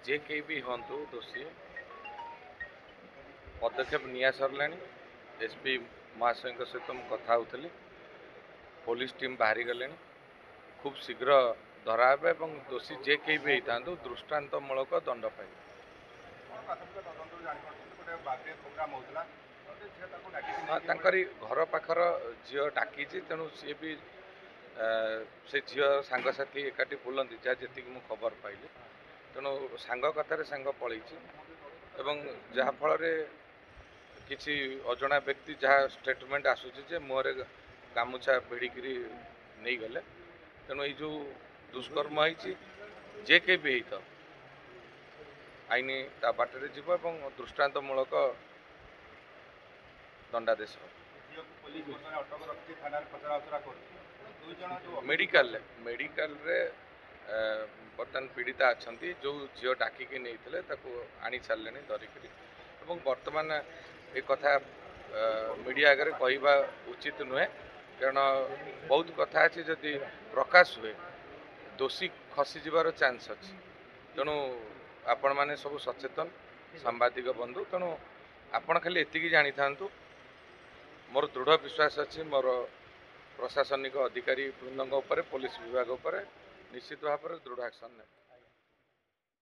जे कहीं भी हूँ दोषी पदक्षेप निया सरला एसपी महाशय सहित मुझे कथा होली पुलिस टीम बाहरी गले खूब शीघ्र धरा एवं दोषी जे कहीं भी होता दृष्टांतमूलक दंड पाइबे। हाँ तांकरी घर पाखर झील डाकी तेणु सी भी से झील सांगसाथी एकाठी बुलती जहाँ जी मुझे खबर पाइली तेणु सांग कथार सांग पलि जहाँफल किसी अजणा व्यक्ति जहाँ स्टेटमेंट आसूचे मुहरे गामुछा भिड़िकी नहीं गले तेणु ये जो दुष्कर्म होती जे के भी होता आईन ता बाटर जीव दृष्टांतमूलक दंडादेश मेडिकल मेडिकल बर्तमान पीड़िता अच्छा जो झील डाकिकी नहीं आनी सारे धरिकी बर्तमान एक कथा मीडिया आगे कहवा उचित नुहे कारण बहुत कथा अच्छी जदि प्रकाश हुए दोषी खसी जीवार चांस अच्छी तेणु आपण मैंने सब सचेतन सांबादिक बंधु तेणु आपण खाली एति जानी था मोर दृढ़ विश्वास अच्छी मोर प्रशासनिक अधिकारी वृंद पुलिस विभाग निश्चित भाव में दृढ़ एक्शन ने।